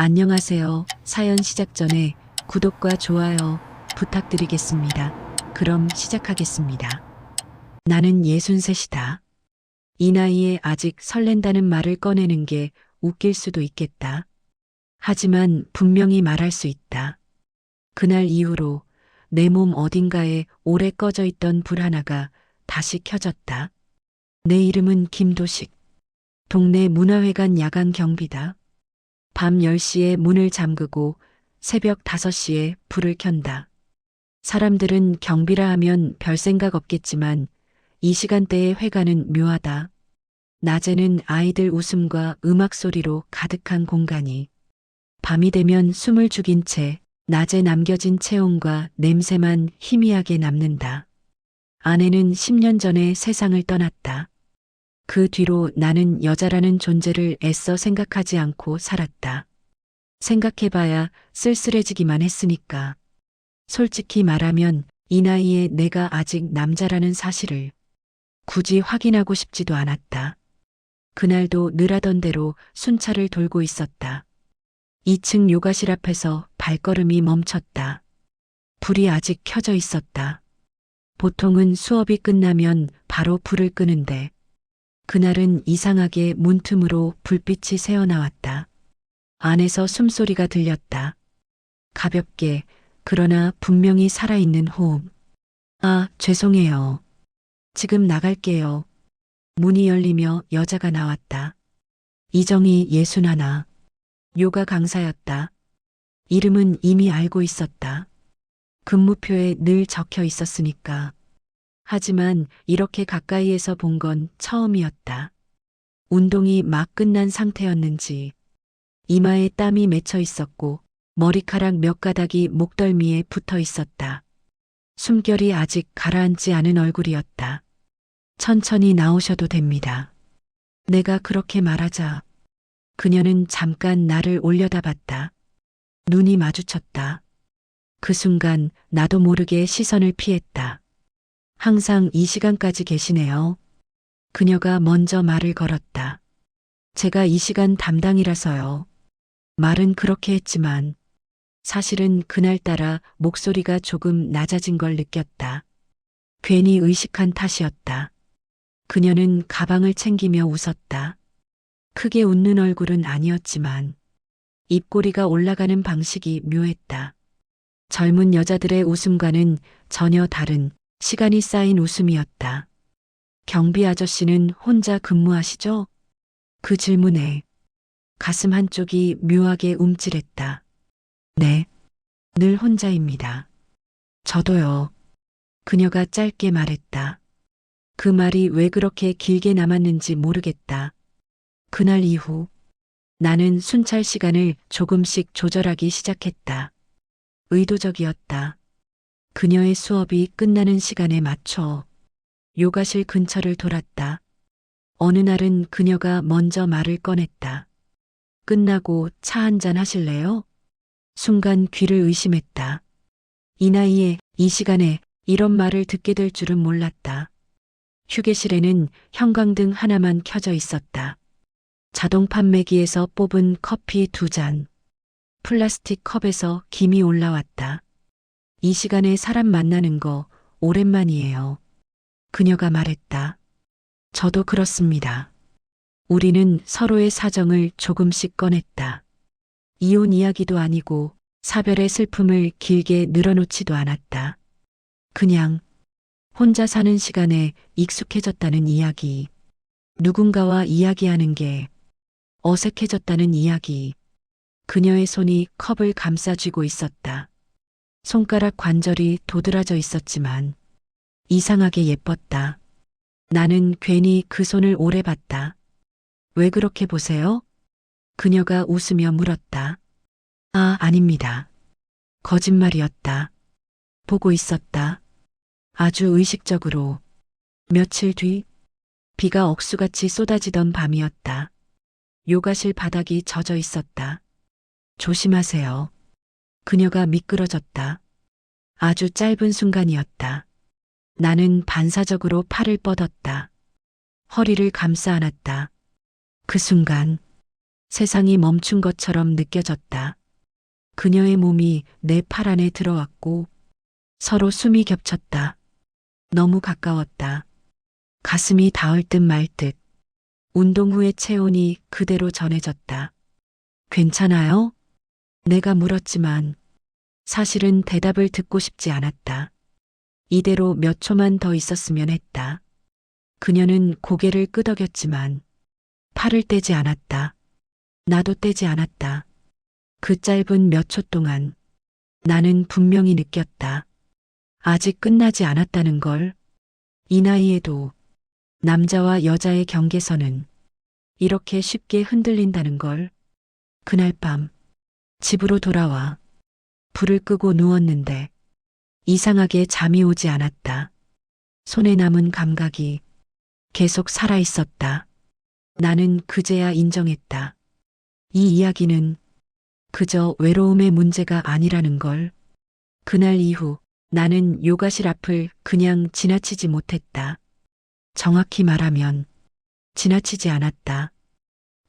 안녕하세요. 사연 시작 전에 구독과 좋아요 부탁드리겠습니다. 그럼 시작하겠습니다. 나는 63이다. 이 나이에 아직 설렌다는 말을 꺼내는 게 웃길 수도 있겠다. 하지만 분명히 말할 수 있다. 그날 이후로 내 몸 어딘가에 오래 꺼져 있던 불 하나가 다시 켜졌다. 내 이름은 김도식. 동네 문화회관 야간 경비다. 밤 10시에 문을 잠그고 새벽 5시에 불을 켠다. 사람들은 경비라 하면 별 생각 없겠지만 이 시간대의 회관은 묘하다. 낮에는 아이들 웃음과 음악 소리로 가득한 공간이, 밤이 되면 숨을 죽인 채 낮에 남겨진 체온과 냄새만 희미하게 남는다. 아내는 10년 전에 세상을 떠났다. 그 뒤로 나는 여자라는 존재를 애써 생각하지 않고 살았다. 생각해봐야 쓸쓸해지기만 했으니까. 솔직히 말하면 이 나이에 내가 아직 남자라는 사실을 굳이 확인하고 싶지도 않았다. 그날도 늘 하던 대로 순찰을 돌고 있었다. 2층 요가실 앞에서 발걸음이 멈췄다. 불이 아직 켜져 있었다. 보통은 수업이 끝나면 바로 불을 끄는데 그날은 이상하게 문틈으로 불빛이 새어나왔다. 안에서 숨소리가 들렸다. 가볍게, 그러나 분명히 살아있는 호흡. 아, 죄송해요. 지금 나갈게요. 문이 열리며 여자가 나왔다. 이정희 61. 요가 강사였다. 이름은 이미 알고 있었다. 근무표에 늘 적혀 있었으니까. 하지만 이렇게 가까이에서 본 건 처음이었다. 운동이 막 끝난 상태였는지 이마에 땀이 맺혀 있었고 머리카락 몇 가닥이 목덜미에 붙어 있었다. 숨결이 아직 가라앉지 않은 얼굴이었다. 천천히 나오셔도 됩니다. 내가 그렇게 말하자 그녀는 잠깐 나를 올려다봤다. 눈이 마주쳤다. 그 순간 나도 모르게 시선을 피했다. 항상 이 시간까지 계시네요. 그녀가 먼저 말을 걸었다. 제가 이 시간 담당이라서요. 말은 그렇게 했지만 사실은 그날따라 목소리가 조금 낮아진 걸 느꼈다. 괜히 의식한 탓이었다. 그녀는 가방을 챙기며 웃었다. 크게 웃는 얼굴은 아니었지만 입꼬리가 올라가는 방식이 묘했다. 젊은 여자들의 웃음과는 전혀 다른 시간이 쌓인 웃음이었다. 경비 아저씨는 혼자 근무하시죠? 그 질문에 가슴 한쪽이 묘하게 움찔했다. 네, 늘 혼자입니다. 저도요. 그녀가 짧게 말했다. 그 말이 왜 그렇게 길게 남았는지 모르겠다. 그날 이후 나는 순찰 시간을 조금씩 조절하기 시작했다. 의도적이었다. 그녀의 수업이 끝나는 시간에 맞춰 요가실 근처를 돌았다. 어느 날은 그녀가 먼저 말을 꺼냈다. 끝나고 차 한잔 하실래요? 순간 귀를 의심했다. 이 나이에 이 시간에 이런 말을 듣게 될 줄은 몰랐다. 휴게실에는 형광등 하나만 켜져 있었다. 자동 판매기에서 뽑은 커피 2잔. 플라스틱 컵에서 김이 올라왔다. 이 시간에 사람 만나는 거 오랜만이에요. 그녀가 말했다. 저도 그렇습니다. 우리는 서로의 사정을 조금씩 꺼냈다. 이혼 이야기도 아니고 사별의 슬픔을 길게 늘어놓지도 않았다. 그냥 혼자 사는 시간에 익숙해졌다는 이야기. 누군가와 이야기하는 게 어색해졌다는 이야기. 그녀의 손이 컵을 감싸쥐고 있었다. 손가락 관절이 도드라져 있었지만 이상하게 예뻤다. 나는 괜히 그 손을 오래 봤다. 왜 그렇게 보세요? 그녀가 웃으며 물었다. 아, 아닙니다. 거짓말이었다. 보고 있었다. 아주 의식적으로. 며칠 뒤 비가 억수같이 쏟아지던 밤이었다. 요가실 바닥이 젖어 있었다. 조심하세요. 그녀가 미끄러졌다. 아주 짧은 순간이었다. 나는 반사적으로 팔을 뻗었다. 허리를 감싸 안았다. 그 순간 세상이 멈춘 것처럼 느껴졌다. 그녀의 몸이 내 팔 안에 들어왔고 서로 숨이 겹쳤다. 너무 가까웠다. 가슴이 닿을 듯 말 듯. 운동 후의 체온이 그대로 전해졌다. 괜찮아요? 내가 물었지만 사실은 대답을 듣고 싶지 않았다. 이대로 몇 초만 더 있었으면 했다. 그녀는 고개를 끄덕였지만 팔을 떼지 않았다. 나도 떼지 않았다. 그 짧은 몇 초 동안 나는 분명히 느꼈다. 아직 끝나지 않았다는 걸. 이 나이에도 남자와 여자의 경계선은 이렇게 쉽게 흔들린다는 걸. 그날 밤 집으로 돌아와 불을 끄고 누웠는데 이상하게 잠이 오지 않았다. 손에 남은 감각이 계속 살아 있었다. 나는 그제야 인정했다. 이 이야기는 그저 외로움의 문제가 아니라는 걸. 그날 이후 나는 요가실 앞을 그냥 지나치지 못했다. 정확히 말하면 지나치지 않았다.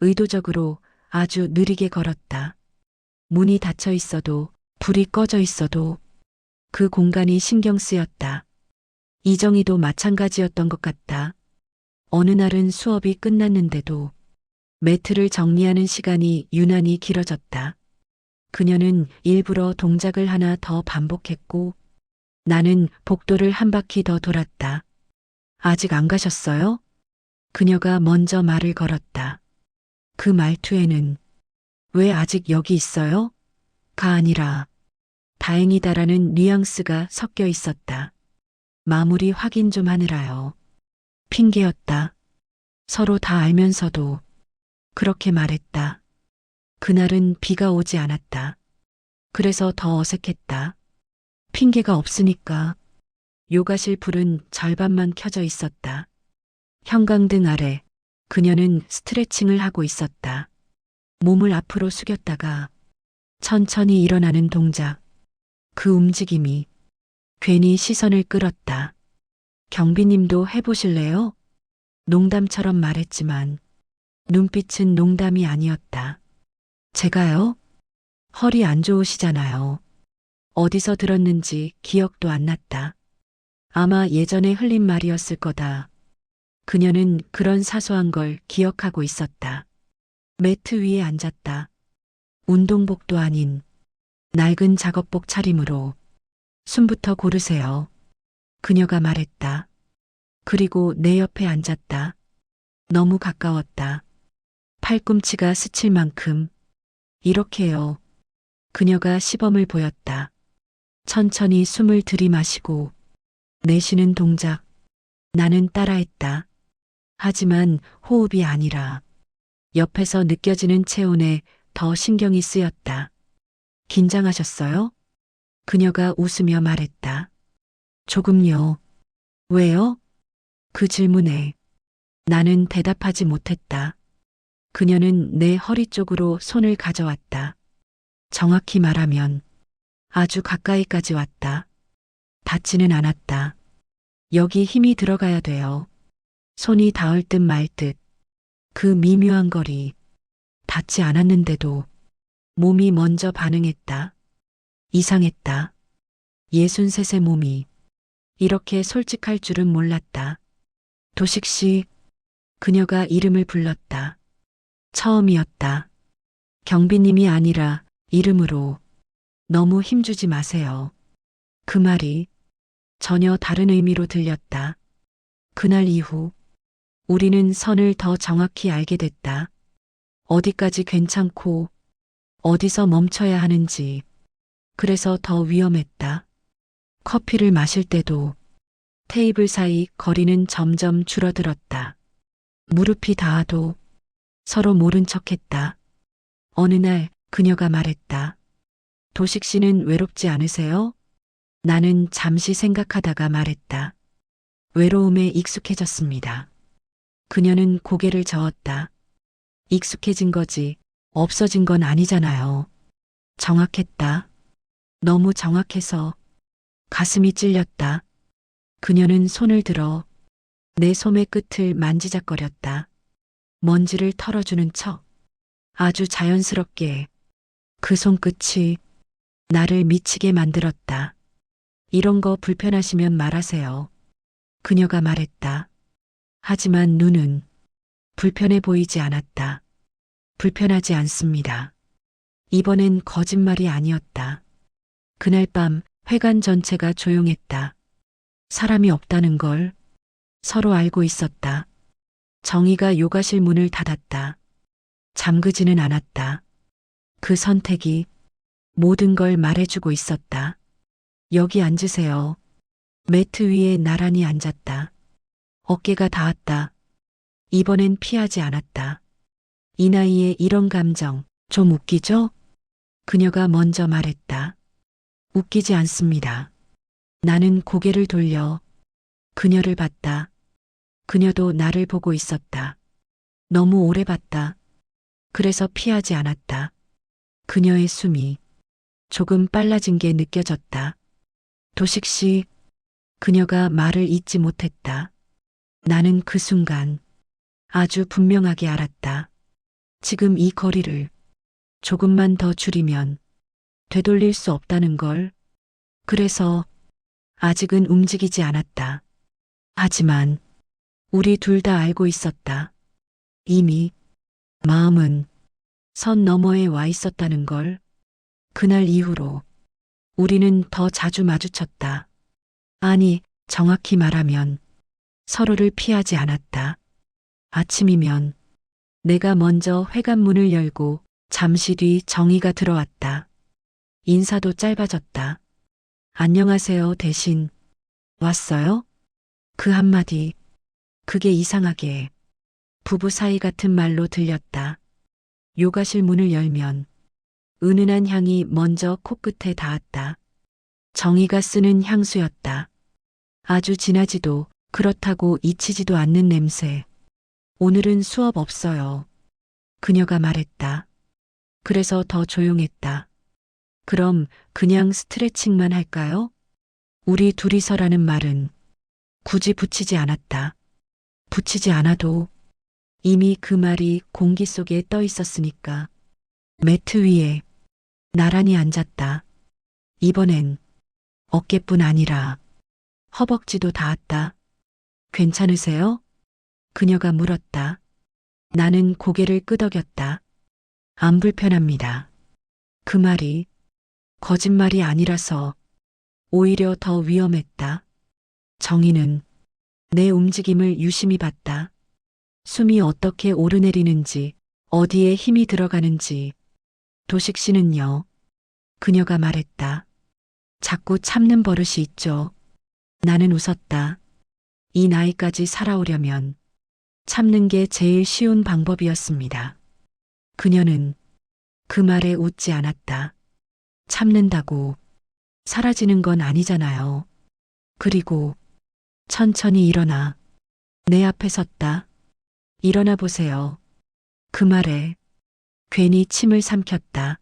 의도적으로 아주 느리게 걸었다. 문이 닫혀 있어도 불이 꺼져 있어도 그 공간이 신경 쓰였다. 이정희도 마찬가지였던 것 같다. 어느 날은 수업이 끝났는데도 매트를 정리하는 시간이 유난히 길어졌다. 그녀는 일부러 동작을 하나 더 반복했고 나는 복도를 한 바퀴 더 돌았다. 아직 안 가셨어요? 그녀가 먼저 말을 걸었다. 그 말투에는 왜 아직 여기 있어요? 가 아니라 다행이다라는 뉘앙스가 섞여 있었다. 마무리 확인 좀 하느라요. 핑계였다. 서로 다 알면서도 그렇게 말했다. 그날은 비가 오지 않았다. 그래서 더 어색했다. 핑계가 없으니까. 요가실 불은 절반만 켜져 있었다. 형광등 아래 그녀는 스트레칭을 하고 있었다. 몸을 앞으로 숙였다가 천천히 일어나는 동작. 그 움직임이 괜히 시선을 끌었다. 경비님도 해보실래요? 농담처럼 말했지만 눈빛은 농담이 아니었다. 제가요? 허리 안 좋으시잖아요. 어디서 들었는지 기억도 안 났다. 아마 예전에 흘린 말이었을 거다. 그녀는 그런 사소한 걸 기억하고 있었다. 매트 위에 앉았다. 운동복도 아닌 낡은 작업복 차림으로 숨부터 고르세요. 그녀가 말했다. 그리고 내 옆에 앉았다. 너무 가까웠다. 팔꿈치가 스칠 만큼. 이렇게요. 그녀가 시범을 보였다. 천천히 숨을 들이마시고 내쉬는 동작. 나는 따라했다. 하지만 호흡이 아니라 옆에서 느껴지는 체온에 더 신경이 쓰였다. 긴장하셨어요? 그녀가 웃으며 말했다. 조금요. 왜요? 그 질문에 나는 대답하지 못했다. 그녀는 내 허리 쪽으로 손을 가져왔다. 정확히 말하면 아주 가까이까지 왔다. 닿지는 않았다. 여기 힘이 들어가야 돼요. 손이 닿을 듯 말 듯. 그 미묘한 거리. 닿지 않았는데도 몸이 먼저 반응했다. 이상했다. 63의 몸이 이렇게 솔직할 줄은 몰랐다. 도식 씨, 그녀가 이름을 불렀다. 처음이었다. 경비님이 아니라 이름으로. 너무 힘주지 마세요. 그 말이 전혀 다른 의미로 들렸다. 그날 이후 우리는 선을 더 정확히 알게 됐다. 어디까지 괜찮고 어디서 멈춰야 하는지. 그래서 더 위험했다. 커피를 마실 때도 테이블 사이 거리는 점점 줄어들었다. 무릎이 닿아도 서로 모른 척했다. 어느 날 그녀가 말했다. 도식 씨는 외롭지 않으세요? 나는 잠시 생각하다가 말했다. 외로움에 익숙해졌습니다. 그녀는 고개를 저었다. 익숙해진 거지 없어진 건 아니잖아요. 정확했다. 너무 정확해서 가슴이 찔렸다. 그녀는 손을 들어 내 소매 끝을 만지작거렸다. 먼지를 털어주는 척. 아주 자연스럽게 그 손끝이 나를 미치게 만들었다. 이런 거 불편하시면 말하세요. 그녀가 말했다. 하지만 눈은 불편해 보이지 않았다. 불편하지 않습니다. 이번엔 거짓말이 아니었다. 그날 밤 회관 전체가 조용했다. 사람이 없다는 걸 서로 알고 있었다. 정희가 요가실 문을 닫았다. 잠그지는 않았다. 그 선택이 모든 걸 말해주고 있었다. 여기 앉으세요. 매트 위에 나란히 앉았다. 어깨가 닿았다. 이번엔 피하지 않았다. 이 나이에 이런 감정 좀 웃기죠? 그녀가 먼저 말했다. 웃기지 않습니다. 나는 고개를 돌려 그녀를 봤다. 그녀도 나를 보고 있었다. 너무 오래 봤다. 그래서 피하지 않았다. 그녀의 숨이 조금 빨라진 게 느껴졌다. 도식 씨, 그녀가 말을 잇지 못했다. 나는 그 순간 아주 분명하게 알았다. 지금 이 거리를 조금만 더 줄이면 되돌릴 수 없다는 걸. 그래서 아직은 움직이지 않았다. 하지만 우리 둘 다 알고 있었다. 이미 마음은 선 너머에 와 있었다는 걸. 그날 이후로 우리는 더 자주 마주쳤다. 아니, 정확히 말하면 서로를 피하지 않았다. 아침이면 내가 먼저 회관문을 열고 잠시 뒤 정희가 들어왔다. 인사도 짧아졌다. 안녕하세요 대신 왔어요? 그 한마디, 그게 이상하게 부부 사이 같은 말로 들렸다. 요가실 문을 열면 은은한 향이 먼저 코끝에 닿았다. 정희가 쓰는 향수였다. 아주 진하지도 그렇다고 잊히지도 않는 냄새. 오늘은 수업 없어요. 그녀가 말했다. 그래서 더 조용했다. 그럼 그냥 스트레칭만 할까요? 우리 둘이서라는 말은 굳이 붙이지 않았다. 붙이지 않아도 이미 그 말이 공기 속에 떠 있었으니까. 매트 위에 나란히 앉았다. 이번엔 어깨뿐 아니라 허벅지도 닿았다. 괜찮으세요? 그녀가 물었다. 나는 고개를 끄덕였다. 안 불편합니다. 그 말이 거짓말이 아니라서 오히려 더 위험했다. 정희는 내 움직임을 유심히 봤다. 숨이 어떻게 오르내리는지, 어디에 힘이 들어가는지. 도식 씨는요? 그녀가 말했다. 자꾸 참는 버릇이 있죠. 나는 웃었다. 이 나이까지 살아오려면 참는 게 제일 쉬운 방법이었습니다. 그녀는 그 말에 웃지 않았다. 참는다고 사라지는 건 아니잖아요. 그리고 천천히 일어나. 내 앞에 섰다. 일어나 보세요. 그 말에 괜히 침을 삼켰다.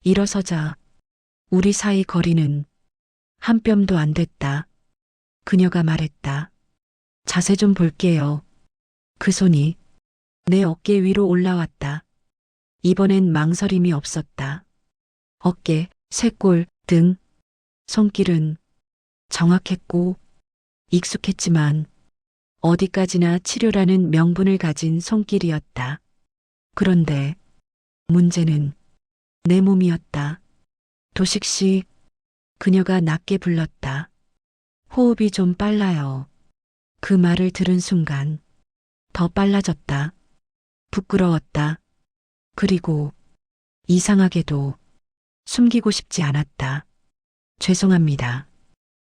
일어서자. 우리 사이 거리는 한 뼘도 안 됐다. 그녀가 말했다. 자세 좀 볼게요. 그 손이 내 어깨 위로 올라왔다. 이번엔 망설임이 없었다. 어깨, 쇄골, 등, 손길은 정확했고 익숙했지만 어디까지나 치료라는 명분을 가진 손길이었다. 그런데 문제는 내 몸이었다. 도식 씨, 그녀가 낮게 불렀다. 호흡이 좀 빨라요. 그 말을 들은 순간 더 빨라졌다. 부끄러웠다. 그리고 이상하게도 숨기고 싶지 않았다. 죄송합니다.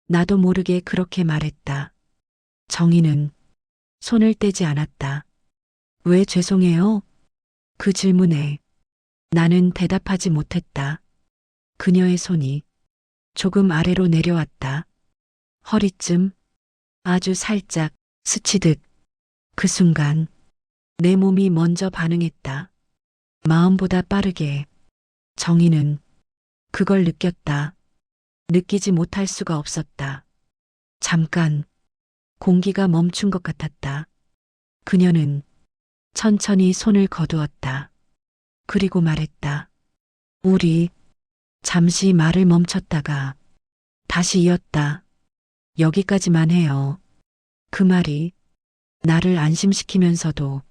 나도 모르게 그렇게 말했다. 정희는 손을 떼지 않았다. 왜 죄송해요? 그 질문에 나는 대답하지 못했다. 그녀의 손이 조금 아래로 내려왔다. 허리쯤 아주 살짝 스치듯. 그 순간 내 몸이 먼저 반응했다. 마음보다 빠르게. 정희는 그걸 느꼈다. 느끼지 못할 수가 없었다. 잠깐 공기가 멈춘 것 같았다. 그녀는 천천히 손을 거두었다. 그리고 말했다. 우리 잠시 말을 멈췄다가 다시 이었다. 여기까지만 해요. 그 말이 나를 안심시키면서도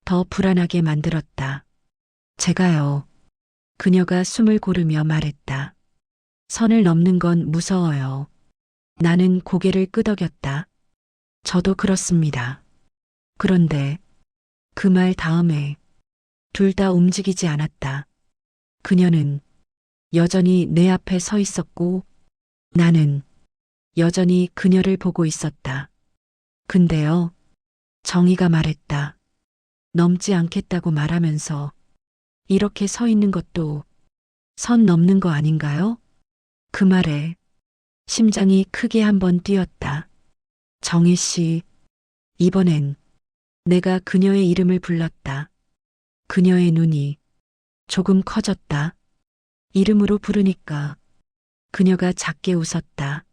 더 불안하게 만들었다. 제가요. 그녀가 숨을 고르며 말했다. 선을 넘는 건 무서워요. 나는 고개를 끄덕였다. 저도 그렇습니다. 그런데 그 말 다음에 둘 다 움직이지 않았다. 그녀는 여전히 내 앞에 서 있었고 나는 여전히 그녀를 보고 있었다. 근데요, 정희가 말했다. 넘지 않겠다고 말하면서 이렇게 서 있는 것도 선 넘는 거 아닌가요? 그 말에 심장이 크게 한번 뛰었다. 정희 씨, 이번엔 내가 그녀의 이름을 불렀다. 그녀의 눈이 조금 커졌다. 이름으로 부르니까 그녀가 작게 웃었다.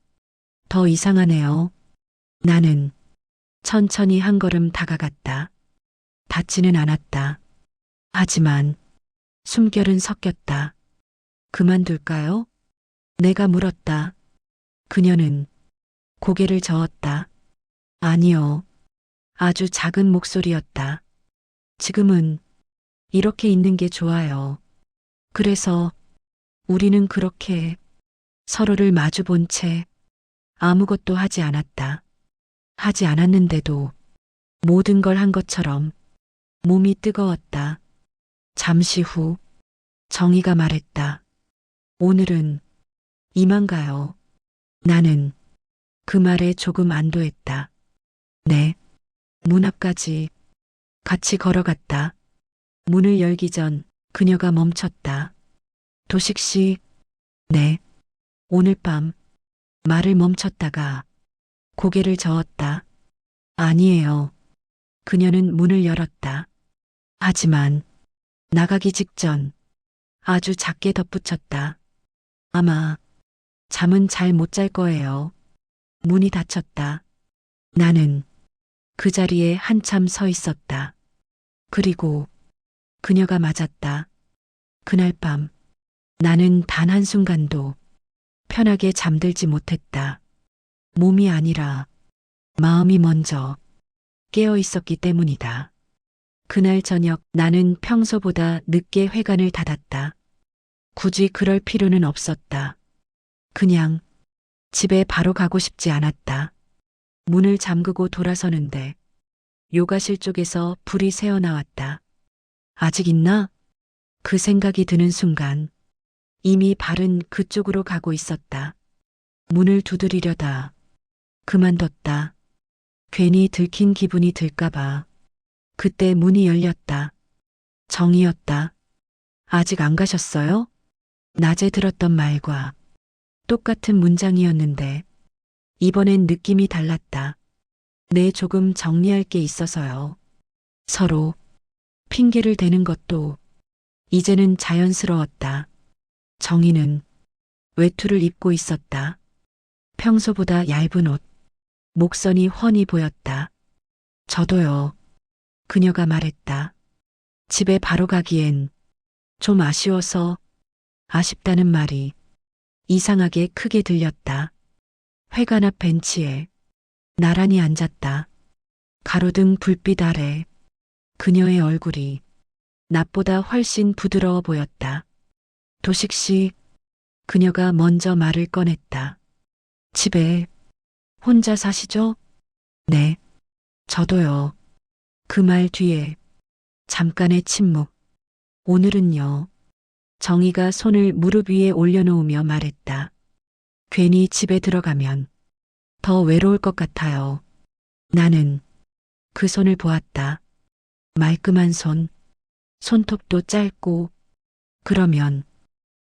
더 이상하네요. 나는 천천히 한 걸음 다가갔다. 닿지는 않았다. 하지만 숨결은 섞였다. 그만둘까요? 내가 물었다. 그녀는 고개를 저었다. 아니요. 아주 작은 목소리였다. 지금은 이렇게 있는 게 좋아요. 그래서 우리는 그렇게 서로를 마주 본 채 아무것도 하지 않았다. 하지 않았는데도 모든 걸 한 것처럼 몸이 뜨거웠다. 잠시 후 정희가 말했다. 오늘은 이만 가요. 나는 그 말에 조금 안도했다. 네. 문 앞까지 같이 걸어갔다. 문을 열기 전 그녀가 멈췄다. 도식 씨, 네. 오늘 밤 말을 멈췄다가 고개를 저었다. 아니에요. 그녀는 문을 열었다. 하지만 나가기 직전 아주 작게 덧붙였다. 아마 잠은 잘 못 잘 거예요. 문이 닫혔다. 나는 그 자리에 한참 서 있었다. 그리고 그녀가 맞았다. 그날 밤 나는 단 한순간도 편하게 잠들지 못했다. 몸이 아니라 마음이 먼저 깨어 있었기 때문이다. 그날 저녁 나는 평소보다 늦게 회관을 닫았다. 굳이 그럴 필요는 없었다. 그냥 집에 바로 가고 싶지 않았다. 문을 잠그고 돌아서는데 요가실 쪽에서 불이 새어나왔다. 아직 있나? 그 생각이 드는 순간 이미 발은 그쪽으로 가고 있었다. 문을 두드리려다 그만뒀다. 괜히 들킨 기분이 들까봐. 그때 문이 열렸다. 정이었다. 아직 안 가셨어요? 낮에 들었던 말과 똑같은 문장이었는데 이번엔 느낌이 달랐다. 네, 조금 정리할 게 있어서요. 서로 핑계를 대는 것도 이제는 자연스러웠다. 정희는 외투를 입고 있었다. 평소보다 얇은 옷, 목선이 훤히 보였다. 저도요. 그녀가 말했다. 집에 바로 가기엔 좀 아쉬워서 아쉽다는 말이 이상하게 크게 들렸다. 회관 앞 벤치에 나란히 앉았다. 가로등 불빛 아래 그녀의 얼굴이 낮보다 훨씬 부드러워 보였다. 도식 씨, 그녀가 먼저 말을 꺼냈다. 집에 혼자 사시죠? 네, 저도요. 그 말 뒤에 잠깐의 침묵. 오늘은요. 정희가 손을 무릎 위에 올려놓으며 말했다. 괜히 집에 들어가면 더 외로울 것 같아요. 나는 그 손을 보았다. 말끔한 손, 손톱도 짧고, 그러면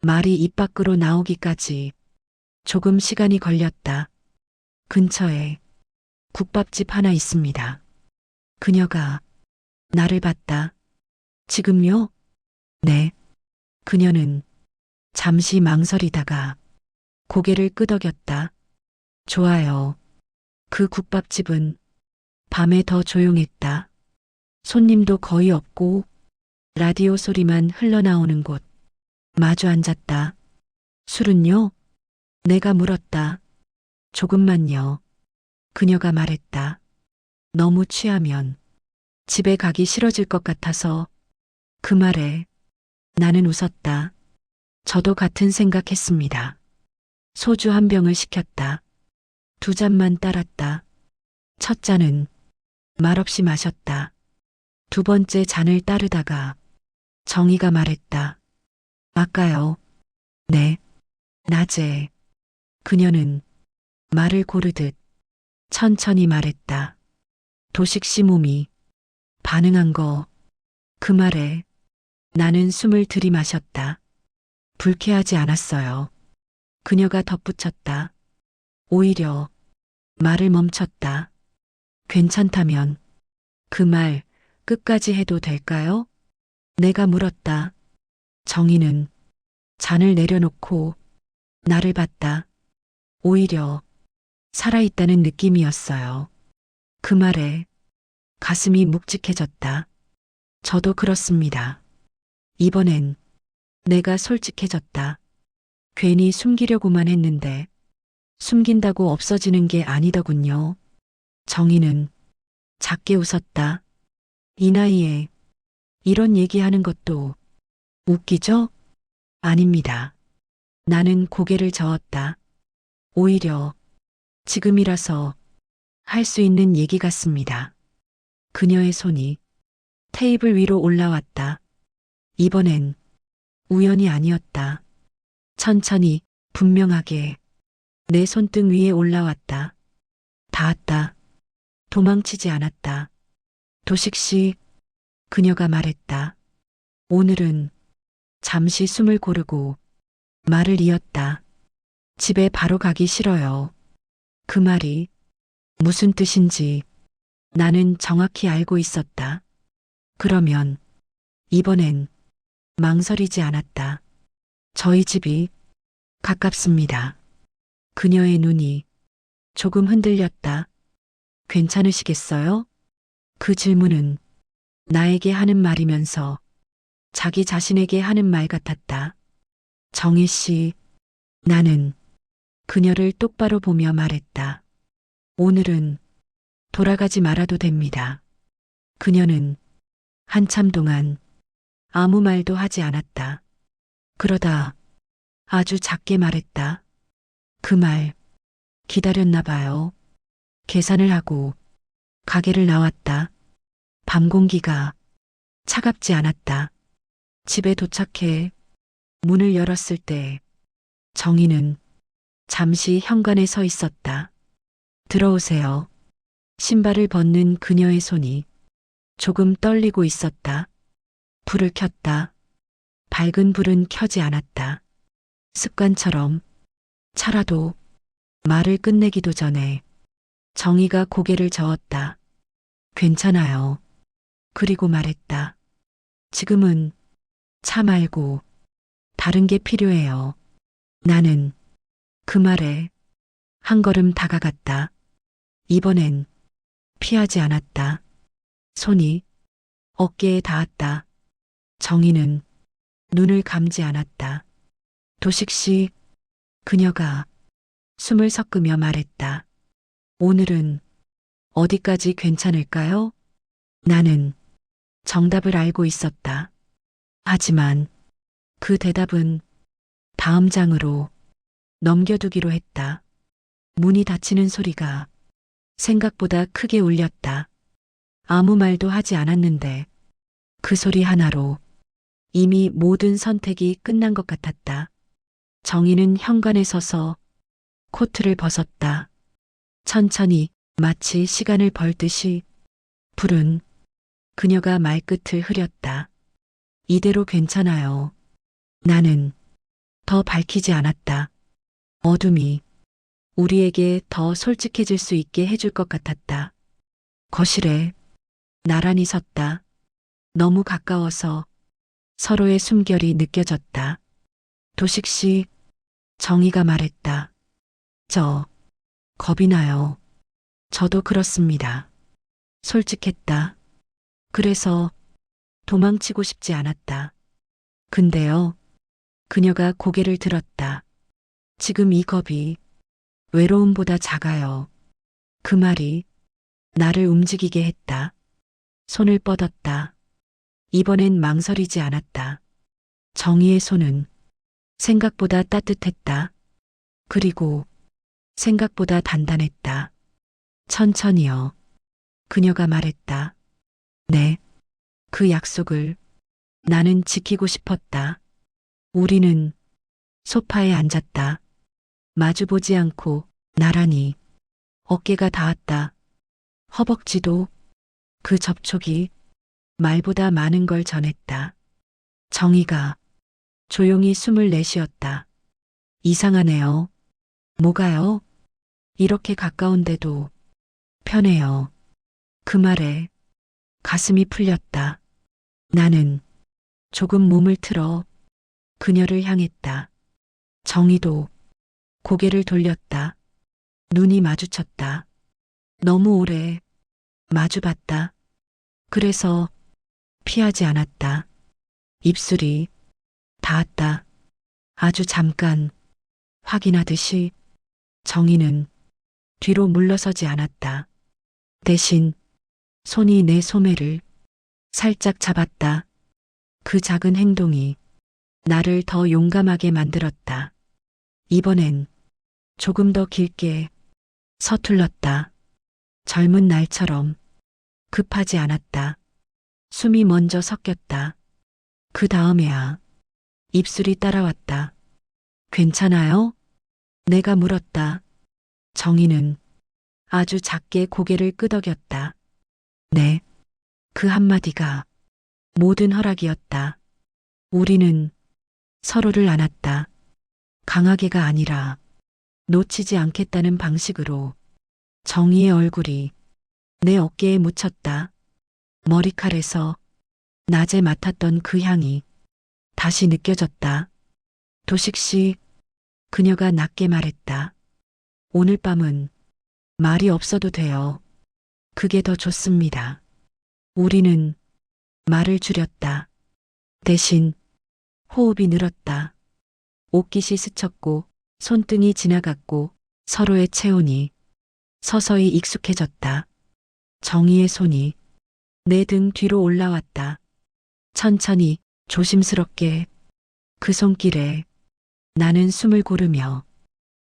말이 입 밖으로 나오기까지 조금 시간이 걸렸다. 근처에 국밥집 하나 있습니다. 그녀가 나를 봤다. 지금요? 네. 그녀는 잠시 망설이다가 고개를 끄덕였다. 좋아요. 그 국밥집은 밤에 더 조용했다. 손님도 거의 없고 라디오 소리만 흘러나오는 곳. 마주 앉았다. 술은요? 내가 물었다. 조금만요. 그녀가 말했다. 너무 취하면 집에 가기 싫어질 것 같아서. 그 말에 나는 웃었다. 저도 같은 생각했습니다. 소주 한 병을 시켰다. 두 잔만 따랐다. 첫 잔은 말없이 마셨다. 두 번째 잔을 따르다가 정희가 말했다. 아까요. 네. 낮에. 그녀는 말을 고르듯 천천히 말했다. 도식 씨 몸이 반응한 거. 그 말에 나는 숨을 들이마셨다. 불쾌하지 않았어요. 그녀가 덧붙였다. 오히려 말을 멈췄다. 괜찮다면 그 말 끝까지 해도 될까요? 내가 물었다. 정희는 잔을 내려놓고 나를 봤다. 오히려 살아있다는 느낌이었어요. 그 말에 가슴이 묵직해졌다. 저도 그렇습니다. 이번엔 내가 솔직해졌다. 괜히 숨기려고만 했는데 숨긴다고 없어지는 게 아니더군요. 정희는 작게 웃었다. 이 나이에 이런 얘기하는 것도 웃기죠? 아닙니다. 나는 고개를 저었다. 오히려 지금이라서 할 수 있는 얘기 같습니다. 그녀의 손이 테이블 위로 올라왔다. 이번엔 우연이 아니었다. 천천히 분명하게 내 손등 위에 올라왔다. 닿았다. 도망치지 않았다. 도식 씨, 그녀가 말했다. 오늘은 잠시 숨을 고르고 말을 이었다. 집에 바로 가기 싫어요. 그 말이 무슨 뜻인지 나는 정확히 알고 있었다. 그러면 이번엔 망설이지 않았다. 저희 집이 가깝습니다. 그녀의 눈이 조금 흔들렸다. 괜찮으시겠어요? 그 질문은 나에게 하는 말이면서 자기 자신에게 하는 말 같았다. 정희 씨, 나는 그녀를 똑바로 보며 말했다. 오늘은 돌아가지 말아도 됩니다. 그녀는 한참 동안 아무 말도 하지 않았다. 그러다 아주 작게 말했다. 그 말 기다렸나 봐요. 계산을 하고 가게를 나왔다. 밤 공기가 차갑지 않았다. 집에 도착해 문을 열었을 때 정희는 잠시 현관에 서 있었다. 들어오세요. 신발을 벗는 그녀의 손이 조금 떨리고 있었다. 불을 켰다. 밝은 불은 켜지 않았다. 습관처럼 차라도 말을 끝내기도 전에 정희가 고개를 저었다. 괜찮아요. 그리고 말했다. 지금은 차 말고 다른 게 필요해요. 나는 그 말에 한 걸음 다가갔다. 이번엔 피하지 않았다. 손이 어깨에 닿았다. 정희는 눈을 감지 않았다. 도식 씨, 그녀가 숨을 섞으며 말했다. 오늘은 어디까지 괜찮을까요? 나는 정답을 알고 있었다. 하지만 그 대답은 다음 장으로 넘겨두기로 했다. 문이 닫히는 소리가 생각보다 크게 울렸다. 아무 말도 하지 않았는데 그 소리 하나로 이미 모든 선택이 끝난 것 같았다. 정희는 현관에 서서 코트를 벗었다. 천천히 마치 시간을 벌듯이. 불은 그녀가 말끝을 흐렸다. 이대로 괜찮아요. 나는 더 밝히지 않았다. 어둠이 우리에게 더 솔직해질 수 있게 해줄 것 같았다. 거실에 나란히 섰다. 너무 가까워서 서로의 숨결이 느껴졌다. 도식 씨, 정희가 말했다. 저 겁이 나요. 저도 그렇습니다. 솔직했다. 그래서 도망치고 싶지 않았다. 근데요. 그녀가 고개를 들었다. 지금 이 겁이 외로움보다 작아요. 그 말이 나를 움직이게 했다. 손을 뻗었다. 이번엔 망설이지 않았다. 정희의 손은 생각보다 따뜻했다. 그리고 생각보다 단단했다. 천천히요. 그녀가 말했다. 네. 그 약속을 나는 지키고 싶었다. 우리는 소파에 앉았다. 마주보지 않고 나란히 어깨가 닿았다. 허벅지도 그 접촉이 말보다 많은 걸 전했다. 정희가 조용히 숨을 내쉬었다. 이상하네요. 뭐가요? 이렇게 가까운데도 편해요. 그 말에 가슴이 풀렸다. 나는 조금 몸을 틀어 그녀를 향했다. 정희도 고개를 돌렸다. 눈이 마주쳤다. 너무 오래 마주봤다. 그래서 피하지 않았다. 입술이 닿았다. 아주 잠깐 확인하듯이 정희는 뒤로 물러서지 않았다. 대신 손이 내 소매를 살짝 잡았다. 그 작은 행동이 나를 더 용감하게 만들었다. 이번엔 조금 더 길게 서툴렀다. 젊은 날처럼 급하지 않았다. 숨이 먼저 섞였다. 그 다음에야 입술이 따라왔다. 괜찮아요? 내가 물었다. 정희는 아주 작게 고개를 끄덕였다. 네. 그 한마디가 모든 허락이었다. 우리는 서로를 안았다. 강하게가 아니라 놓치지 않겠다는 방식으로. 정희의 얼굴이 내 어깨에 묻혔다. 머리칼에서 낮에 맡았던 그 향이 다시 느껴졌다. 도식 씨, 그녀가 낮게 말했다. 오늘 밤은 말이 없어도 돼요. 그게 더 좋습니다. 우리는 말을 줄였다. 대신 호흡이 늘었다. 옷깃이 스쳤고 손등이 지나갔고 서로의 체온이 서서히 익숙해졌다. 정희의 손이 내 등 뒤로 올라왔다. 천천히 조심스럽게 그 손길에 나는 숨을 고르며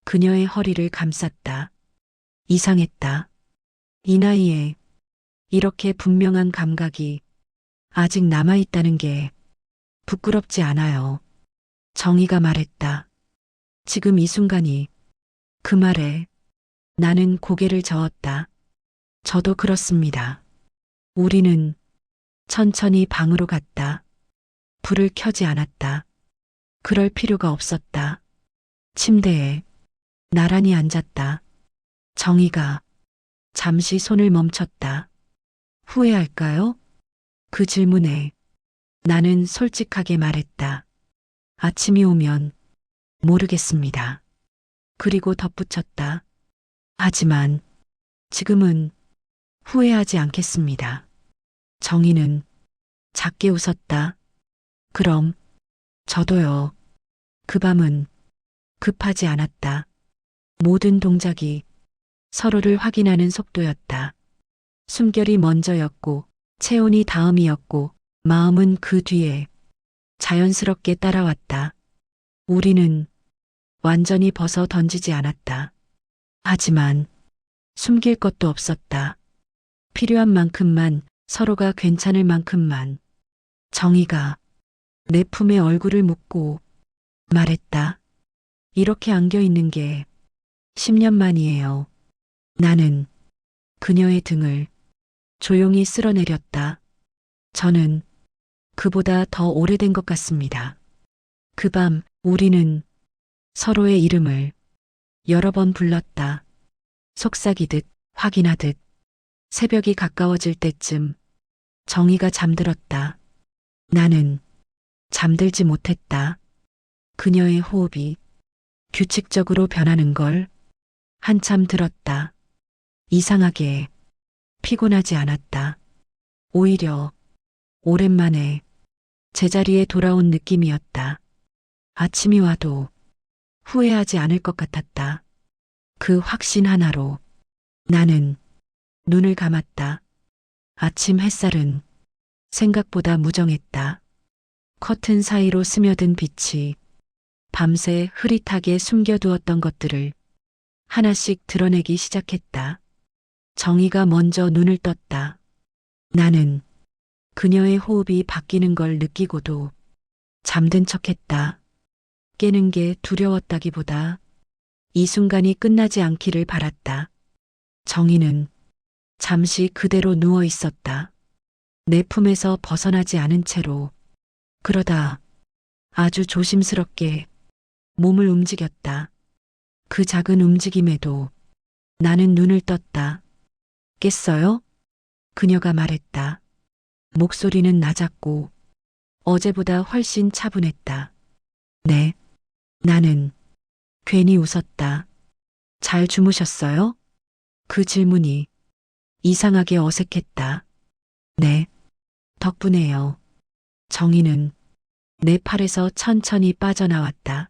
그녀의 허리를 감쌌다. 이상했다. 이 나이에 이렇게 분명한 감각이 아직 남아있다는 게 부끄럽지 않아요. 정희가 말했다. 지금 이 순간이. 그 말에 나는 고개를 저었다. 저도 그렇습니다. 우리는 천천히 방으로 갔다. 불을 켜지 않았다. 그럴 필요가 없었다. 침대에 나란히 앉았다. 정희가 잠시 손을 멈췄다. 후회할까요? 그 질문에 나는 솔직하게 말했다. 아침이 오면 모르겠습니다. 그리고 덧붙였다. 하지만 지금은 후회하지 않겠습니다. 정희는 작게 웃었다. 그럼 저도요. 그 밤은 급하지 않았다. 모든 동작이 서로를 확인하는 속도였다. 숨결이 먼저였고 체온이 다음이었고 마음은 그 뒤에 자연스럽게 따라왔다. 우리는 완전히 벗어 던지지 않았다. 하지만 숨길 것도 없었다. 필요한 만큼만, 서로가 괜찮을 만큼만. 정희가 내 품에 얼굴을 묻고 말했다. 이렇게 안겨 있는 게 10년 만이에요. 나는 그녀의 등을 조용히 쓸어내렸다. 저는 그보다 더 오래된 것 같습니다. 그 밤 우리는 서로의 이름을 여러 번 불렀다. 속삭이듯 확인하듯. 새벽이 가까워질 때쯤 정희가 잠들었다. 나는 잠들지 못했다. 그녀의 호흡이 규칙적으로 변하는 걸 한참 들었다. 이상하게 피곤하지 않았다. 오히려 오랜만에 제자리에 돌아온 느낌이었다. 아침이 와도 후회하지 않을 것 같았다. 그 확신 하나로 나는 눈을 감았다. 아침 햇살은 생각보다 무정했다. 커튼 사이로 스며든 빛이 밤새 흐릿하게 숨겨두었던 것들을 하나씩 드러내기 시작했다. 정희가 먼저 눈을 떴다. 나는 그녀의 호흡이 바뀌는 걸 느끼고도 잠든 척했다. 깨는 게 두려웠다기보다 이 순간이 끝나지 않기를 바랐다. 정희는 잠시 그대로 누워 있었다. 내 품에서 벗어나지 않은 채로. 그러다 아주 조심스럽게 몸을 움직였다. 그 작은 움직임에도 나는 눈을 떴다. 깼어요? 그녀가 말했다. 목소리는 낮았고 어제보다 훨씬 차분했다. 네. 나는 괜히 웃었다. 잘 주무셨어요? 그 질문이 이상하게 어색했다. 네. 덕분에요. 정희는 내 팔에서 천천히 빠져나왔다.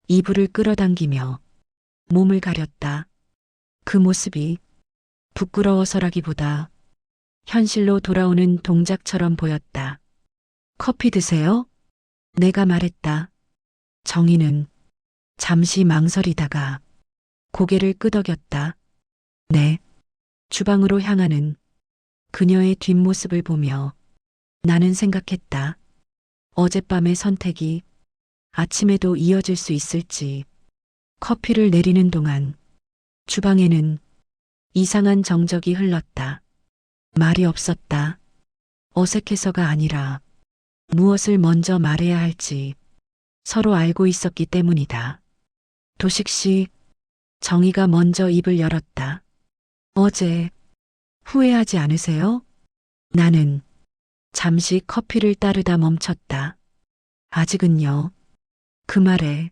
이불을 끌어당기며 몸을 가렸다. 그 모습이 부끄러워서라기보다 현실로 돌아오는 동작처럼 보였다. 커피 드세요? 내가 말했다. 정희는 잠시 망설이다가 고개를 끄덕였다. 네. 주방으로 향하는 그녀의 뒷모습을 보며 나는 생각했다. 어젯밤의 선택이 아침에도 이어질 수 있을지. 커피를 내리는 동안 주방에는 이상한 정적이 흘렀다. 말이 없었다. 어색해서가 아니라 무엇을 먼저 말해야 할지 서로 알고 있었기 때문이다. 도식 씨, 정희가 먼저 입을 열었다. 어제 후회하지 않으세요? 나는 잠시 커피를 따르다 멈췄다. 아직은요. 그 말에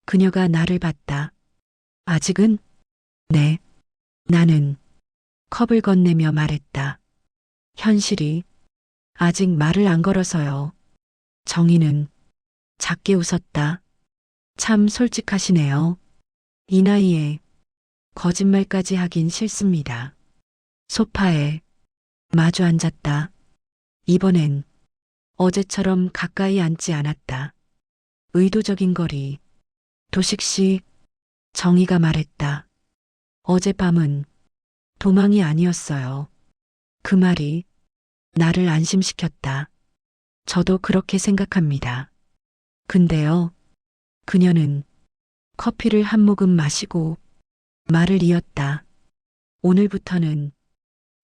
그녀가 나를 봤다. 아직은? 네. 나는 컵을 건네며 말했다. 현실이 아직 말을 안 걸어서요. 정희는 작게 웃었다. 참 솔직하시네요. 이 나이에 거짓말까지 하긴 싫습니다. 소파에 마주 앉았다. 이번엔 어제처럼 가까이 앉지 않았다. 의도적인 거리. 도식 씨, 정희가 말했다. 어젯밤은 도망이 아니었어요. 그 말이 나를 안심시켰다. 저도 그렇게 생각합니다. 근데요, 그녀는 커피를 한 모금 마시고 말을 이었다. 오늘부터는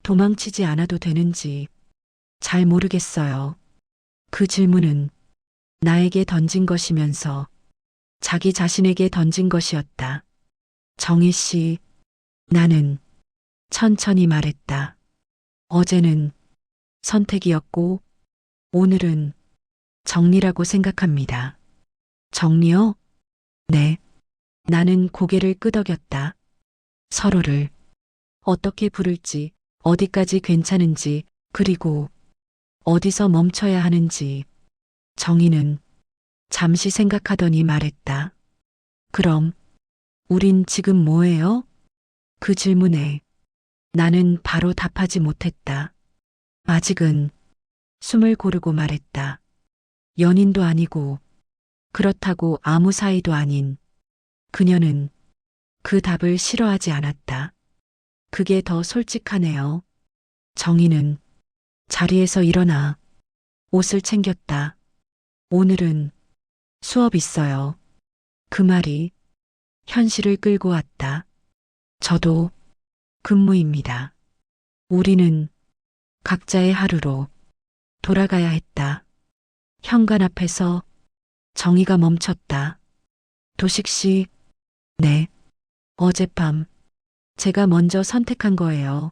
도망치지 않아도 되는지 잘 모르겠어요. 그 질문은 나에게 던진 것이면서 자기 자신에게 던진 것이었다. 정희 씨, 나는 천천히 말했다. 어제는 선택이었고 오늘은 정리라고 생각합니다. 정리요? 네. 나는 고개를 끄덕였다. 서로를 어떻게 부를지, 어디까지 괜찮은지, 그리고 어디서 멈춰야 하는지. 정희는 잠시 생각하더니 말했다. 그럼 우린 지금 뭐해요? 그 질문에 나는 바로 답하지 못했다. 아직은 숨을 고르고 말했다. 연인도 아니고 그렇다고 아무 사이도 아닌. 그녀는 그 답을 싫어하지 않았다. 그게 더 솔직하네요. 정희는 자리에서 일어나 옷을 챙겼다. 오늘은 수업 있어요. 그 말이 현실을 끌고 왔다. 저도 근무입니다. 우리는 각자의 하루로 돌아가야 했다. 현관 앞에서 정희가 멈췄다. 도식 씨, 네. 어젯밤 제가 먼저 선택한 거예요.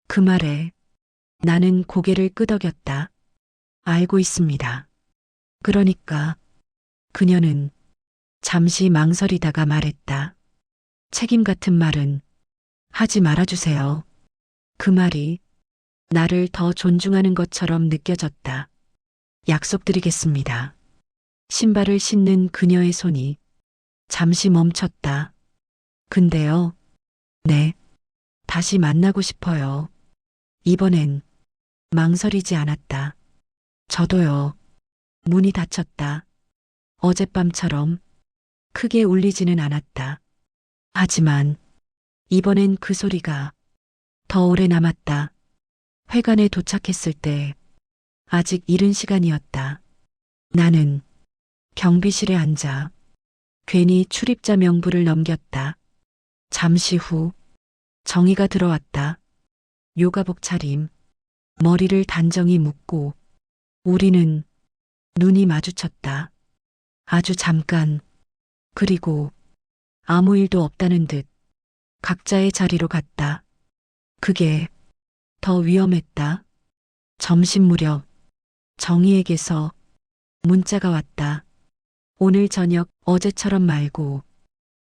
그 말에 나는 고개를 끄덕였다. 알고 있습니다. 그러니까 그녀는 잠시 망설이다가 말했다. 책임 같은 말은 하지 말아주세요. 그 말이 나를 더 존중하는 것처럼 느껴졌다. 약속드리겠습니다. 신발을 신는 그녀의 손이 잠시 멈췄다. 근데요, 네, 다시 만나고 싶어요. 이번엔 망설이지 않았다. 저도요. 문이 닫혔다. 어젯밤처럼 크게 울리지는 않았다. 하지만 이번엔 그 소리가 더 오래 남았다. 회관에 도착했을 때 아직 이른 시간이었다. 나는 경비실에 앉아 괜히 출입자 명부를 넘겼다. 잠시 후 정희가 들어왔다. 요가복 차림, 머리를 단정히 묶고 우리는 눈이 마주쳤다. 아주 잠깐, 그리고 아무 일도 없다는 듯 각자의 자리로 갔다. 그게 더 위험했다. 점심 무렵 정희에게서 문자가 왔다. 오늘 저녁 어제처럼 말고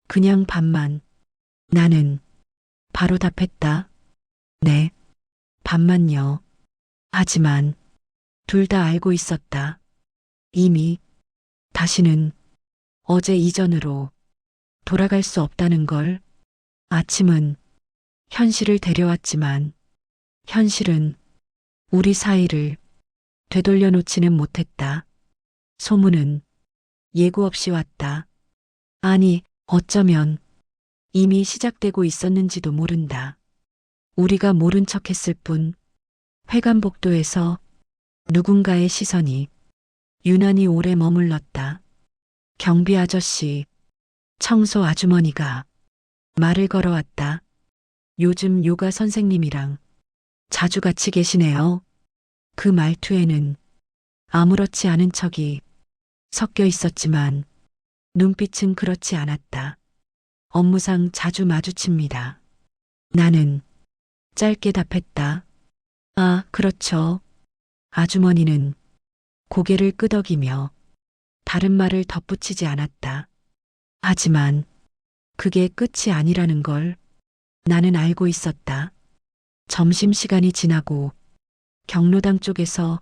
그냥 밥만. 나는 바로 답했다. 네, 밥만요. 하지만 둘 다 알고 있었다. 이미 다시는 어제 이전으로 돌아갈 수 없다는 걸. 아침은 현실을 데려왔지만 현실은 우리 사이를 되돌려 놓지는 못했다. 소문은 예고 없이 왔다. 아니, 어쩌면 이미 시작되고 있었는지도 모른다. 우리가 모른 척 했을 뿐 회관복도에서 누군가의 시선이 유난히 오래 머물렀다. 경비 아저씨, 청소 아주머니가 말을 걸어왔다. 요즘 요가 선생님이랑 자주 같이 계시네요. 그 말투에는 아무렇지 않은 척이 섞여 있었지만 눈빛은 그렇지 않았다. 업무상 자주 마주칩니다. 나는 짧게 답했다. 아, 그렇죠. 아주머니는 고개를 끄덕이며 다른 말을 덧붙이지 않았다. 하지만 그게 끝이 아니라는 걸 나는 알고 있었다. 점심시간이 지나고 경로당 쪽에서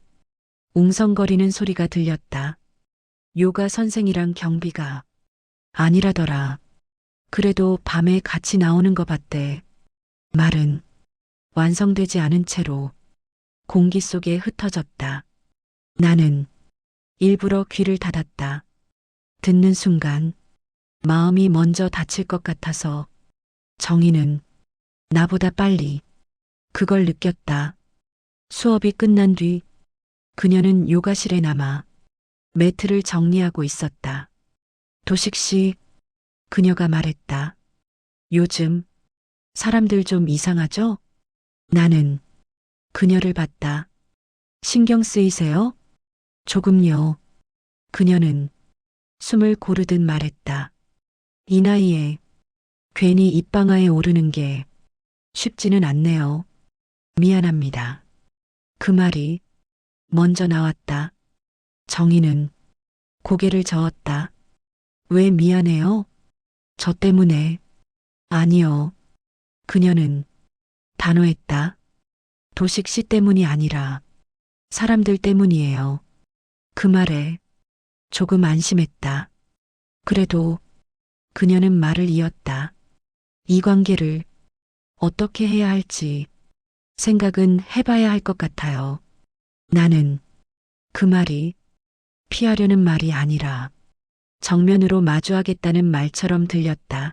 웅성거리는 소리가 들렸다. 요가 선생이랑 경비가 아니라더라. 그래도 밤에 같이 나오는 거 봤대. 말은 완성되지 않은 채로 공기 속에 흩어졌다. 나는 일부러 귀를 닫았다. 듣는 순간 마음이 먼저 다칠 것 같아서 정희는 나보다 빨리 그걸 느꼈다. 수업이 끝난 뒤 그녀는 요가실에 남아 매트를 정리하고 있었다. 도식 씨, 그녀가 말했다. 요즘 사람들 좀 이상하죠? 나는 그녀를 봤다. 신경 쓰이세요? 조금요. 그녀는 숨을 고르듯 말했다. 이 나이에 괜히 입방아에 오르는 게 쉽지는 않네요. 미안합니다. 그 말이 먼저 나왔다. 정희는 고개를 저었다. 왜 미안해요? 저 때문에. 아니요. 그녀는 단호했다. 도식 씨 때문이 아니라 사람들 때문이에요. 그 말에 조금 안심했다. 그래도 그녀는 말을 이었다. 이 관계를 어떻게 해야 할지 생각은 해봐야 할 것 같아요. 나는 그 말이 피하려는 말이 아니라 정면으로 마주하겠다는 말처럼 들렸다.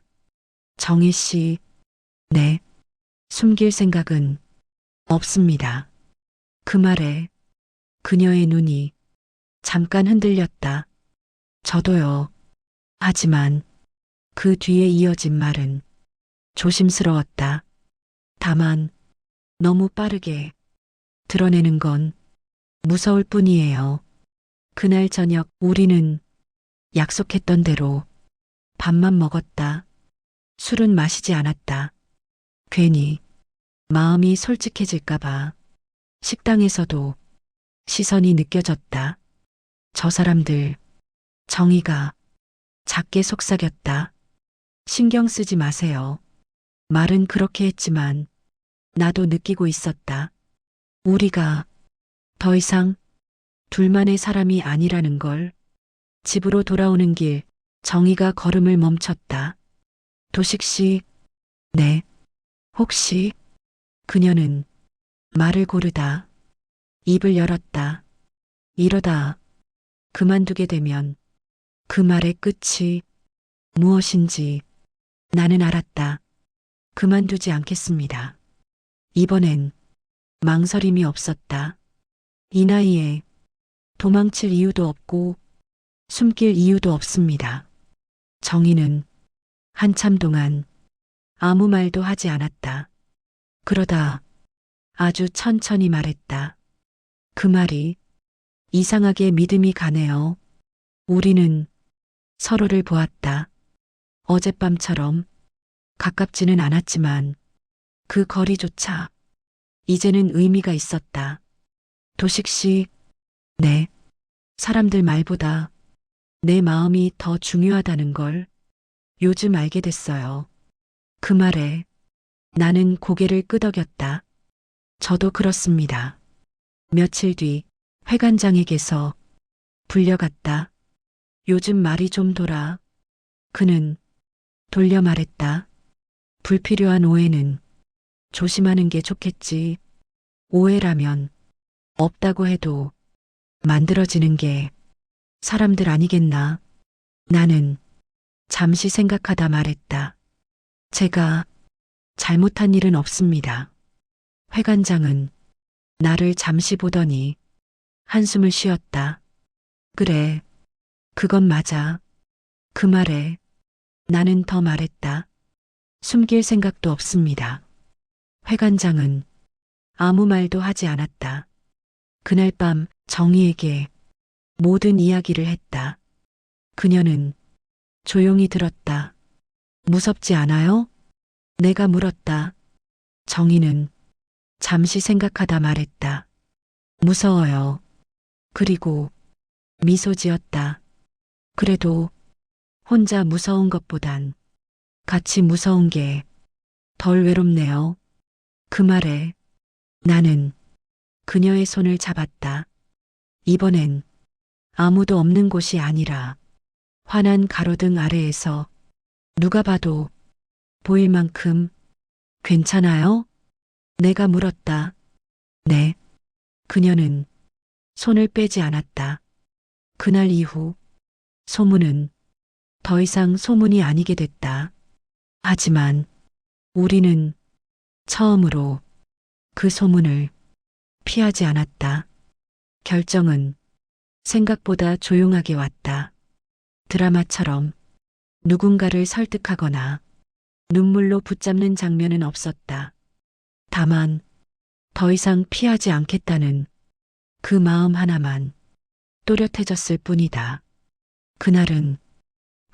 정희 씨, 네, 숨길 생각은 없습니다. 그 말에 그녀의 눈이 잠깐 흔들렸다. 저도요. 하지만 그 뒤에 이어진 말은 조심스러웠다. 다만 너무 빠르게 드러내는 건 무서울 뿐이에요. 그날 저녁 우리는 약속했던 대로 밥만 먹었다. 술은 마시지 않았다. 괜히 마음이 솔직해질까봐 식당에서도 시선이 느껴졌다. 저 사람들, 정의가 작게 속삭였다. 신경 쓰지 마세요. 말은 그렇게 했지만 나도 느끼고 있었다. 우리가 더 이상 둘만의 사람이 아니라는 걸. 집으로 돌아오는 길, 정희가 걸음을 멈췄다. 도식 씨, 네, 혹시 그녀는 말을 고르다 입을 열었다. 이러다 그만두게 되면 그 말의 끝이 무엇인지 나는 알았다. 그만두지 않겠습니다. 이번엔 망설임이 없었다. 이 나이에 도망칠 이유도 없고 숨길 이유도 없습니다. 정희는 한참 동안 아무 말도 하지 않았다. 그러다 아주 천천히 말했다. 그 말이 이상하게 믿음이 가네요. 우리는 서로를 보았다. 어젯밤처럼 가깝지는 않았지만 그 거리조차 이제는 의미가 있었다. 도식 씨, 네, 사람들 말보다 내 마음이 더 중요하다는 걸 요즘 알게 됐어요. 그 말에 나는 고개를 끄덕였다. 저도 그렇습니다. 며칠 뒤 회관장에게서 불려갔다. 요즘 말이 좀 돌아. 그는 돌려 말했다. 불필요한 오해는 조심하는 게 좋겠지. 오해라면 없다고 해도 만들어지는 게 사람들 아니겠나. 나는 잠시 생각하다 말했다. 제가 잘못한 일은 없습니다. 회관장은 나를 잠시 보더니 한숨을 쉬었다. 그래, 그건 맞아. 그 말에 나는 더 말했다. 숨길 생각도 없습니다. 회관장은 아무 말도 하지 않았다. 그날 밤 정희에게 모든 이야기를 했다. 그녀는 조용히 들었다. 무섭지 않아요? 내가 물었다. 정희는 잠시 생각하다 말했다. 무서워요. 그리고 미소 지었다. 그래도 혼자 무서운 것보단 같이 무서운 게 덜 외롭네요. 그 말에 나는 그녀의 손을 잡았다. 이번엔 아무도 없는 곳이 아니라 환한 가로등 아래에서 누가 봐도 보일 만큼. 괜찮아요? 내가 물었다. 네. 그녀는 손을 빼지 않았다. 그날 이후 소문은 더 이상 소문이 아니게 됐다. 하지만 우리는 처음으로 그 소문을 피하지 않았다. 결정은 생각보다 조용하게 왔다. 드라마처럼 누군가를 설득하거나 눈물로 붙잡는 장면은 없었다. 다만 더 이상 피하지 않겠다는 그 마음 하나만 또렷해졌을 뿐이다. 그날은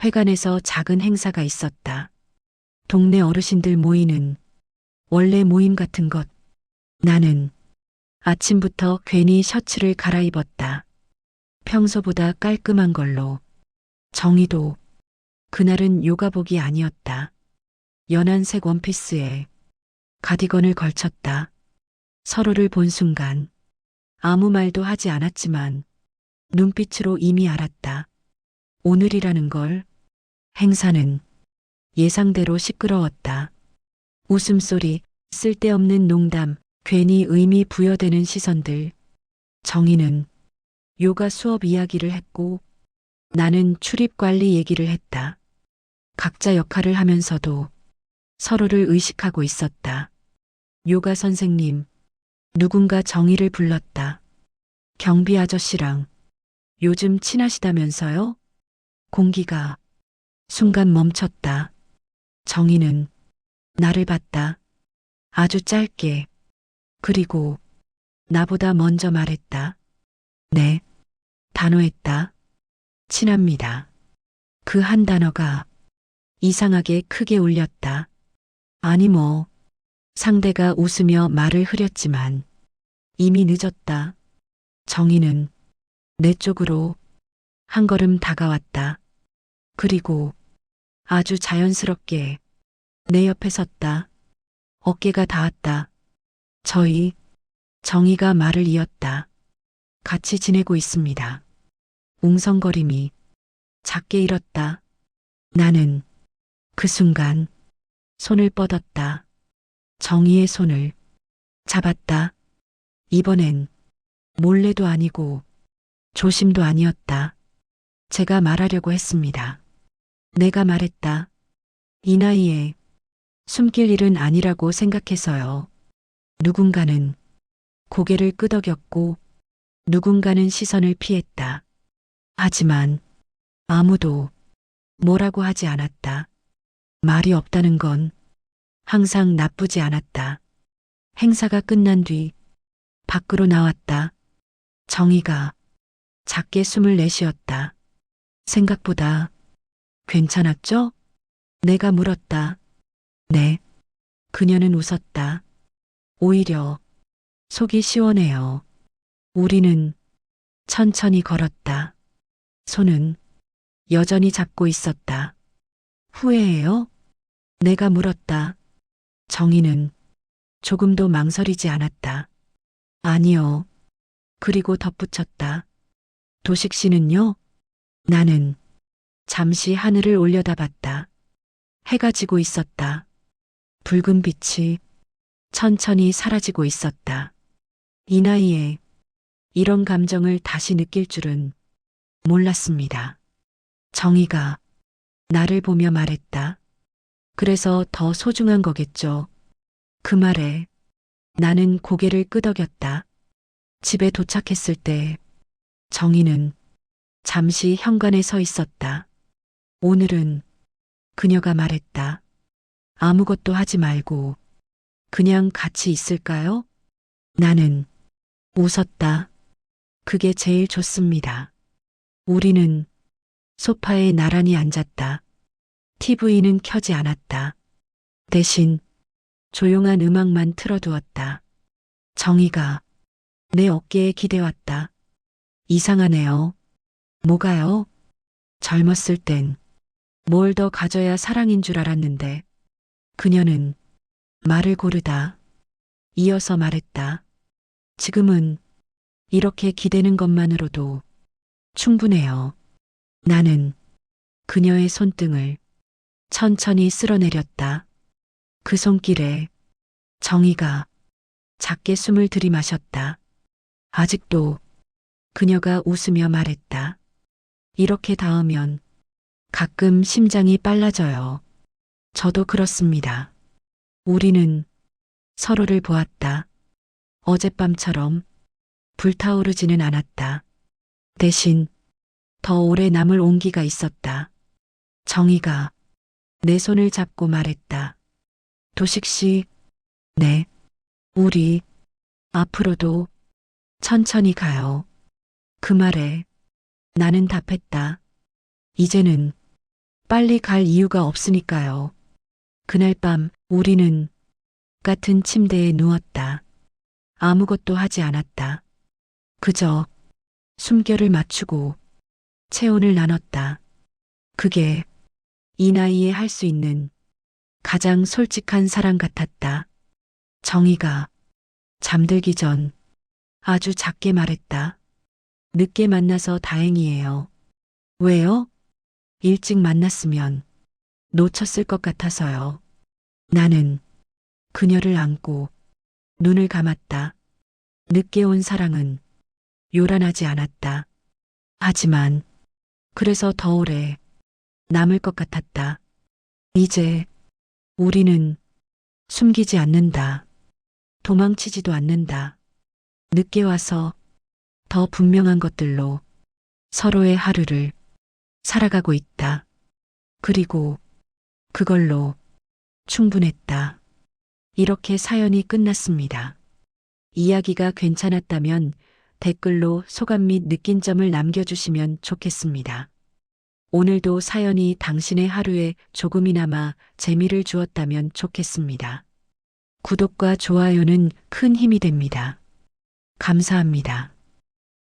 회관에서 작은 행사가 있었다. 동네 어르신들 모이는 원래 모임 같은 것. 나는 아침부터 괜히 셔츠를 갈아입었다. 평소보다 깔끔한 걸로. 정희도 그날은 요가복이 아니었다. 연한색 원피스에 가디건을 걸쳤다. 서로를 본 순간 아무 말도 하지 않았지만 눈빛으로 이미 알았다. 오늘이라는 걸. 행사는 예상대로 시끄러웠다. 웃음소리, 쓸데없는 농담, 괜히 의미 부여되는 시선들. 정희는 요가 수업 이야기를 했고 나는 출입 관리 얘기를 했다. 각자 역할을 하면서도 서로를 의식하고 있었다. 요가 선생님, 누군가 정희를 불렀다. 경비 아저씨랑 요즘 친하시다면서요? 공기가 순간 멈췄다. 정희는 나를 봤다. 아주 짧게. 그리고 나보다 먼저 말했다. 네, 단호했다. 친합니다. 그 한 단어가 이상하게 크게 울렸다. 아니 뭐, 상대가 웃으며 말을 흐렸지만 이미 늦었다. 정희는 내 쪽으로 한 걸음 다가왔다. 그리고 아주 자연스럽게 내 옆에 섰다. 어깨가 닿았다. 저희 정희가 말을 이었다. 같이 지내고 있습니다. 웅성거림이 작게 일었다. 나는 그 순간 손을 뻗었다. 정희의 손을 잡았다. 이번엔 몰래도 아니고 조심도 아니었다. 제가 말하려고 했습니다. 내가 말했다. 이 나이에 숨길 일은 아니라고 생각해서요. 누군가는 고개를 끄덕였고 누군가는 시선을 피했다. 하지만 아무도 뭐라고 하지 않았다. 말이 없다는 건 항상 나쁘지 않았다. 행사가 끝난 뒤 밖으로 나왔다. 정희가 작게 숨을 내쉬었다. 생각보다 괜찮았죠? 내가 물었다. 네. 그녀는 웃었다. 오히려 속이 시원해요. 우리는 천천히 걸었다. 손은 여전히 잡고 있었다. 후회해요? 내가 물었다. 정희는 조금도 망설이지 않았다. 아니요. 그리고 덧붙였다. 도식 씨는요? 나는 잠시 하늘을 올려다봤다. 해가 지고 있었다. 붉은 빛이 천천히 사라지고 있었다. 이 나이에 이런 감정을 다시 느낄 줄은 몰랐습니다. 정희가 나를 보며 말했다. 그래서 더 소중한 거겠죠. 그 말에 나는 고개를 끄덕였다. 집에 도착했을 때 정희는 잠시 현관에 서 있었다. 오늘은 그녀가 말했다. 아무것도 하지 말고 그냥 같이 있을까요? 나는 웃었다. 그게 제일 좋습니다. 우리는 소파에 나란히 앉았다. TV는 켜지 않았다. 대신 조용한 음악만 틀어두었다. 정희가 내 어깨에 기대왔다. 이상하네요. 뭐가요? 젊었을 땐 뭘 더 가져야 사랑인 줄 알았는데 그녀는 말을 고르다 이어서 말했다. 지금은 이렇게 기대는 것만으로도 충분해요. 나는 그녀의 손등을 천천히 쓸어내렸다. 그 손길에 정희가 작게 숨을 들이마셨다. 아직도 그녀가 웃으며 말했다. 이렇게 닿으면 가끔 심장이 빨라져요. 저도 그렇습니다. 우리는 서로를 보았다. 어젯밤처럼 불타오르지는 않았다. 대신 더 오래 남을 온기가 있었다. 정희가 내 손을 잡고 말했다. 도식 씨, 네, 우리 앞으로도 천천히 가요. 그 말에 나는 답했다. 이제는 빨리 갈 이유가 없으니까요. 그날 밤 우리는 같은 침대에 누웠다. 아무것도 하지 않았다. 그저 숨결을 맞추고 체온을 나눴다. 그게 이 나이에 할 수 있는 가장 솔직한 사랑 같았다. 정희가 잠들기 전 아주 작게 말했다. 늦게 만나서 다행이에요. 왜요? 일찍 만났으면 놓쳤을 것 같아서요. 나는 그녀를 안고 눈을 감았다. 늦게 온 사랑은 요란하지 않았다. 하지만 그래서 더 오래 남을 것 같았다. 이제 우리는 숨기지 않는다. 도망치지도 않는다. 늦게 와서 더 분명한 것들로 서로의 하루를 살아가고 있다. 그리고 그걸로 충분했다. 이렇게 사연이 끝났습니다. 이야기가 괜찮았다면 댓글로 소감 및 느낀 점을 남겨주시면 좋겠습니다. 오늘도 사연이 당신의 하루에 조금이나마 재미를 주었다면 좋겠습니다. 구독과 좋아요는 큰 힘이 됩니다. 감사합니다.